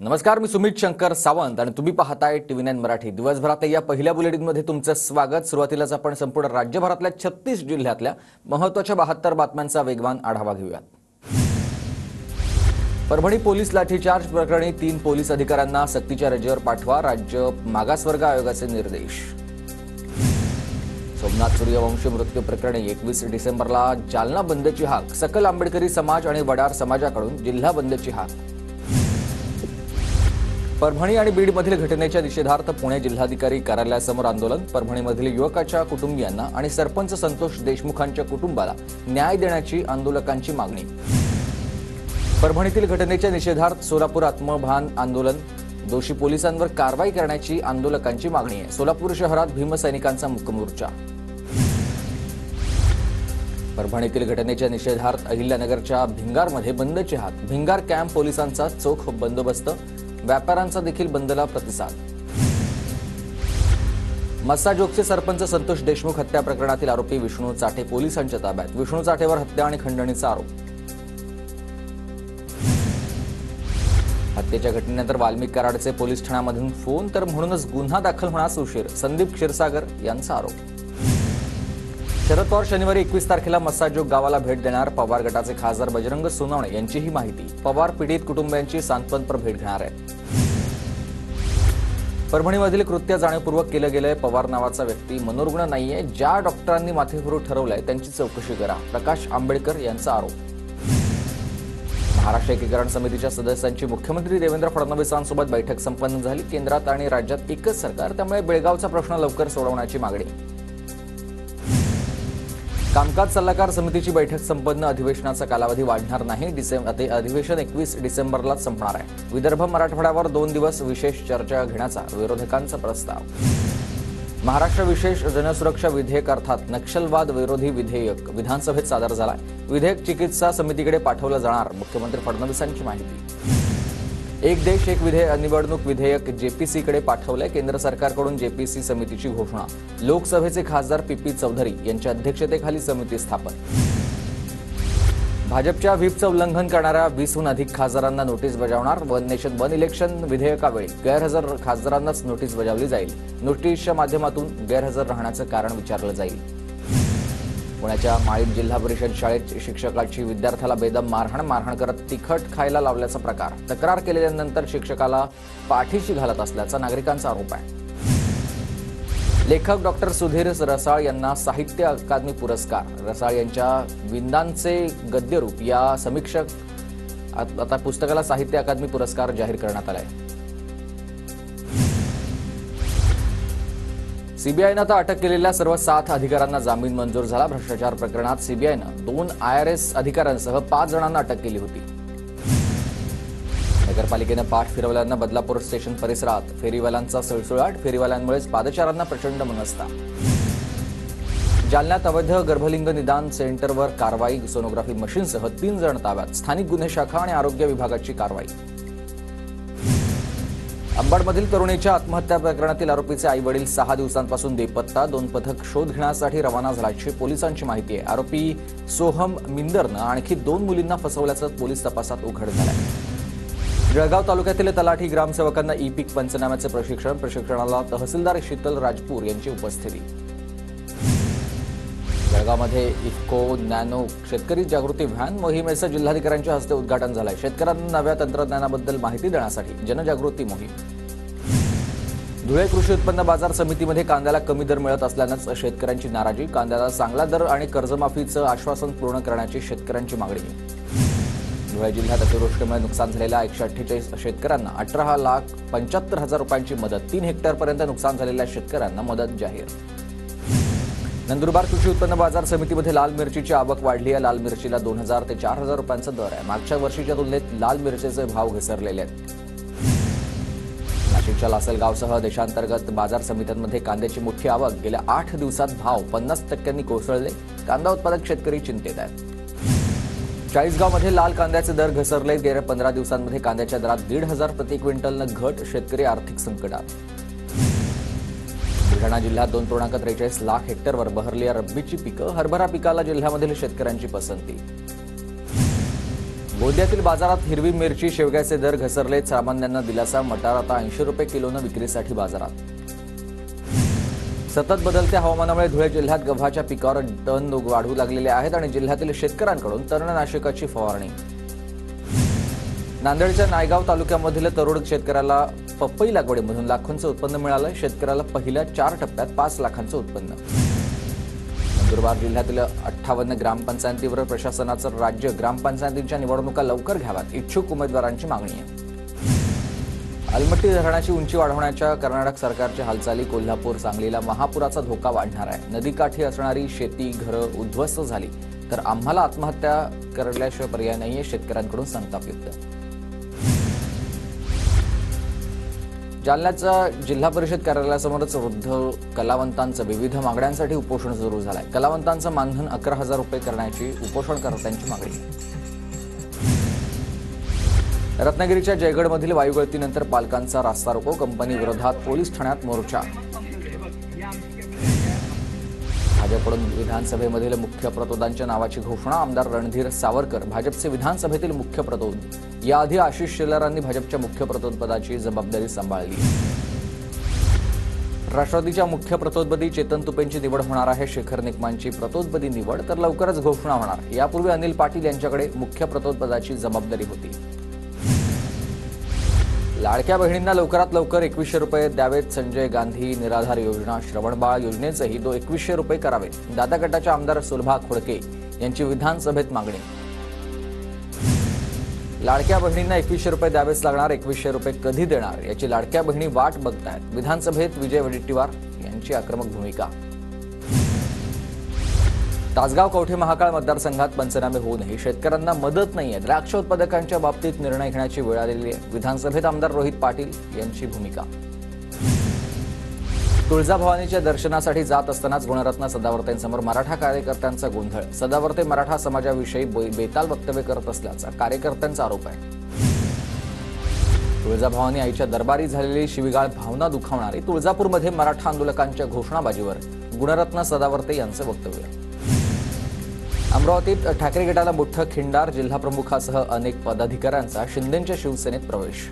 नमस्कार, मी सुमित शंकर सावंत आणि तुम्ही पाहताय TV9 मराठी। दिवसभरात या पहिल्या बुलेटिनमध्ये तुमचं स्वागत। सुरुवातीलाच आपण संपूर्ण राज्यभरातल्या 36 जिल्ह्यातल्या महत्त्वाच्या 72 बातम्यांचा वेगवान आढावा घेऊयात। परभणी पोलीस लाठीचार्ज प्रकरणी 3 पोलीस अधिकाऱ्यांना सक्तीच्या रजेवर पाठवा, राज्य मागासवर्ग आयोगाचे निर्देश। सोमनाथ सूर्यवंशी मृत्यू प्रकरणी 21 डिसेंबरला जालना बंदची हाक, सकल आंबेडकरी समाज आणि वडार समाजाकडून जिल्हा बंदची हाक। परभणी आणि बीडमधील घटनेच्या निषेधार्थ पुणे जिल्हाधिकारी कार्यालयासमोर आंदोलन। परभणीमधील युवकाच्या कुटुंबियांना आणि सरपंच संतोष देशमुखांच्या कुटुंबाला न्याय देण्याची आंदोलकांची मागणी। परभणीतील घटनेच्या निषेधार्थ सोलापूर आत्मभान आंदोलन, दोषी पोलिसांवर कारवाई करण्याची आंदोलकांची मागणी आहे। सोलापूर शहरात भीमसैनिकांचा मुकमोर्चा। परभणीतील घटनेच्या निषेधार्थ अहिल्यानगरच्या भिंगारमध्ये बंदची हाक, भिंगार कॅम्प पोलिसांचा चोख बंदोबस्त, व्यापाऱ्यांचा देखील बंदला प्रतिसाद। मस्साजोगचे सरपंच संतोष देशमुख हत्या प्रकरणातील आरोपी विष्णू चाटे पोलिसांच्या ताब्यात, विष्णू चाटेवर हत्या आणि खंडणीचा आरोप। हत्येच्या घटनेनंतर वाल्मिक कराडचे पोलीस ठाण्यामधून फोन तर म्हणूनच गुन्हा दाखल होण्यास उशीर, संदीप क्षीरसागर यांचा आरोप। शरद पवार शनिवारी 21 तारखेला मस्साजोग गावाला भेट देणार, पवार गटाचे खासदार बजरंग सोनवणे यांची ही माहिती। पवार पीडित कुटुंबियांची सांत्वनपर भेट घेणार आहे। परभणीमधील कृत्य जाणीवपूर्वक केलं गेलंय, पवार नावाचा व्यक्ती मनोरुग्ण नाहीये, ज्या डॉक्टरांनी माथेफिरू ठरवलंय त्यांची चौकशी करा, प्रकाश आंबेडकर यांचा आरोप। महाराष्ट्र एकीकरण समितीच्या सदस्यांची मुख्यमंत्री देवेंद्र फडणवीसांसोबत बैठक संपन्न झाली। केंद्रात आणि राज्यात एकच सरकार, त्यामुळे बेळगावचा प्रश्न लवकर सोडवण्याची मागणी। कामकाज सल्लागार समितीची बैठक संपन्न, अधिवेशनाचा कालावधी वाढणार नाही, अधिवेशन 21 डिसेंबरला संपणार आहे। विदर्भ मराठवाड्यावर 2 दिवस विशेष चर्चा घेण्याचा विरोधकांचा प्रस्ताव। महाराष्ट्र विशेष जनसुरक्षा विधेयक अर्थात नक्षलवाद विरोधी विधेयक विधानसभेत सादर झालाय। विधेयक चिकित्सा समितीकडे पाठवलं जाणार, मुख्यमंत्री फडणवीसांची माहिती। एक देश एक निवडणूक विधेयक जेपीसीकडे पाठवलंय, केंद्र सरकारकडून जेपीसी समितीची घोषणा। लोकसभेचे खासदार पीपी चौधरी यांच्या अध्यक्षतेखाली समिती स्थापन। भाजपच्या व्हीपचं उल्लंघन करणाऱ्या 20हून अधिक खासदारांना नोटीस बजावणार, वन नेशन वन इलेक्शन विधेयकावेळी गैरहजर खासदारांनाच नोटीस बजावली जाईल। नोटीसच्या माध्यमातून गैरहजर राहण्याचं कारण विचारलं जाईल। पुण्याच्या माळीण जिल्हा परिषद शाळेत शिक्षकाची विद्यार्थ्याला बेदम मारहाण करत तिखट खायला लावल्याचा प्रकार, तक्रार केल्यानंतर शिक्षकाला पाठीशी घालत असल्याचा नागरिकांचा आरोप आहे। लेखक डॉक्टर सुधीर रसाळ यांना साहित्य अकादमी पुरस्कार, रसाळ यांच्या विंदांचे गद्यरूप या समीक्षक आता पुस्तकाला साहित्य अकादमी पुरस्कार जाहीर करण्यात आलाय। सीबीआयनं आता अटक केलेल्या सर्व 7 अधिकाऱ्यांना जामीन मंजूर झाला। भ्रष्टाचार प्रकरणात सीबीआयनं 2 IRS अधिकाऱ्यांसह 5 जणांना अटक केली होती। नगरपालिकेनं पाठ फिरवल्यानं बदलापूर स्टेशन परिसरात फेरीवाल्यांचा सुळसुळाट, फेरीवाल्यांमुळेच पादचाऱ्यांना प्रचंड मनस्ताप। जालन्यात अवैध गर्भलिंग निदान सेंटरवर कारवाई, सोनोग्राफी मशीनसह 3 जण ताब्यात, स्थानिक गुन्हे शाखा आणि आरोग्य विभागाची कारवाई। अंबडमधील तरुणीच्या आत्महत्या प्रकरणातील आरोपीचे आई-वडील 6 दिवसांपासून बेपत्ता, 2 पथक शोध घेण्यासाठी रवाना झाल्याची पोलिसांची माहिती आहे। आरोपी सोहम मिंदरनं आणखी 2 मुलींना फसवल्याचं पोलीस तपासात उघड झालंय। जळगाव तालुक्यातील तलाठी ग्रामसेवकांना ई-पीक पंचनाम्याचे प्रशिक्षणाला तहसीलदार शीतल राजपूर यांची उपस्थिती। जळगावमध्ये इफ्को नॅनो शेतकरी जागृती व्हॅन मोहिमेचं जिल्हाधिकाऱ्यांच्या हस्ते उद्घाटन झालंय। शेतकऱ्यांना नव्या तंत्रज्ञानाबद्दल माहिती देण्यासाठी जनजागृती मोहीम। धुळे कृषी उत्पन्न बाजार समितीमध्ये कांद्याला कमी दर मिळत असल्यानंच शेतकऱ्यांची नाराजी, कांद्याला चांगला दर आणि कर्जमाफीचं आश्वासन पूर्ण करण्याची शेतकऱ्यांची मागणी। धुळे जिल्ह्यात अतिवृष्टीमुळे नुकसान झालेल्या 148 शेतकऱ्यांना 18,75,000 रुपयांची मदत, 3 हेक्टरपर्यंत नुकसान झालेल्या शेतकऱ्यांना मदत जाहीर। नंदुरबार कृषी उत्पन्न बाजार समितीमध्ये लाल मिरचीची आवक वाढली आहे। लाल मिरचीला 2,000 ते 4,000 रुपयांचा दर आहे। मागच्या वर्षीच्या तुलनेत लाल मिरचीचे भाव घसरलेले आहेत। नाशिकच्या लासलगावसह देशांतर्गत बाजार समित्यांमध्ये कांद्याची मोठी आवक, गेल्या 8 दिवसात भाव 50% कोसळले, कांदा उत्पादक शेतकरी चिंतेत आहेत। चाळीसगावमध्ये लाल कांद्याचे दर घसरले, गेल्या 15 दिवसांमध्ये कांद्याच्या दरात 1,500 प्रति क्विंटलनं घट, शेतकरी आर्थिक संकटात। बुलढाणा जिल्ह्यात 2.43 लाख हेक्टरवर बहरली रब्बीची पिकं, हरभरा पिकाला जिल्ह्यामधील शेतकऱ्यांची पसंती। गोंदियातील बाजारात हिरवी मिरची शेवग्याचे दर घसरले, सामान्यांना दिलासा. मटार आता 80 रुपये किलोनं विक्रीसाठी बाजारात. सतत बदलत्या हवामानामुळे धुळे जिल्ह्यात गव्हाच्या पिकावर तण वाढू लागलेले आहेत आणि जिल्ह्यातील शेतकऱ्यांकडून तणनाशकाची फवारणी. नांदेडच्या नायगाव तालुक्यामधील तरुण शेतकऱ्याला पपई लागवडीमधून लाखोंचं उत्पन्न मिळालं. शेतकऱ्याला पहिल्या 4 टप्प्यात 5 लाखांचं उत्पन्न. नंदुरबार जिल्ह्यातील 58 ग्रामपंचायतींवर प्रशासनाचं राज्य. ग्रामपंचायतींच्या निवडणुका लवकर घ्याव्यात, इच्छुक उमेदवारांची मागणी आहे. अलमट्टी धरणाची उंची वाढवण्याच्या कर्नाटक सरकारच्या हालचाली. कोल्हापूर सांगलीला महापुराचा धोका वाढणार आहे. नदीकाठी असणारी शेती, घरं उद्ध्वस्त झाली तर आम्हाला आत्महत्या करण्याशिवाय पर्याय नाहीये. शेतकऱ्यांकडून संताप व्यक्त. जालन्याच्या जिल्हा परिषद कार्यालयासमोरच वृद्ध कलावंतांचं विविध मागण्यांसाठी उपोषण सुरू झालंय. कलावंतांचं मानधन 11,000 रुपये करण्याची उपोषणकर्त्यांची मागणी. रत्नागिरीच्या जयगडमधील वायुगळतीनंतर पालकांचा रास्ता रोको. कंपनी विरोधात पोलीस ठाण्यात मोर्चा. भाजपकडून विधानसभेमधील मुख्य प्रतोदांच्या नावाची घोषणा. आमदार रणधीर सावरकर भाजपचे विधानसभेतील मुख्य प्रतोद. याआधी आशिष शेलारांनी भाजपच्या मुख्य प्रतोदपदाची जबाबदारी सांभाळली. राष्ट्रवादीच्या मुख्य प्रतोदपदी चेतन तुपेंची निवड होणार आहे. शेखर निकमांची प्रतोदपदी निवड तर लवकरच घोषणा होणार. यापूर्वी अनिल पाटील यांच्याकडे मुख्य प्रतोदपदाची जबाबदारी होती. लाडक्या बहिणींना लवकरात लवकर 2100 रुपये द्यावेत. संजय गांधी निराधार योजना. श्रवणबाळ योजनेचेही 2100 रुपये करावे. दादा गटाच्या आमदार सुलभा खोडके यांची विधानसभेत मागणी. लाडक्या बहिणींना 2100 रुपये द्यावेच लागणार. 2100 रुपये कधी देणार याची लाडक्या बहिणी वाट बघतायत. विधानसभेत विजय वडेट्टीवार यांची आक्रमक भूमिका. तासगाव कवठे महाकाळ मतदारसंघात पंचनामे होऊनही शेतकऱ्यांना मदत नाहीये. द्राक्ष उत्पादकांच्या बाबतीत निर्णय घेण्याची वेळ आलेली आहे. विधानसभेत आमदार रोहित पाटील यांची भूमिका. तुळजाभवानीच्या दर्शनासाठी जात असतानाच गुणरत्न सदावर्तेंसमोर मराठा कार्यकर्त्यांचा गोंधळ. सदावर्ते मराठा समाजाविषयी बेताल वक्तव्य करत असल्याचा कार्यकर्त्यांचा आरोप आहे. तुळजाभवानी आईच्या दरबारी झालेली शिवीगाळ भावना दुखावणारी. तुळजापूरमध्ये मराठा आंदोलकांच्या घोषणाबाजीवर गुणरत्न सदावर्ते यांचं वक्तव्य. अमरावतीत ठाकरे गटाला मोठं खिंडार. जिल्हाप्रमुखासह अनेक पदाधिकाऱ्यांचा शिंदेंच्या शिवसेनेत प्रवेश.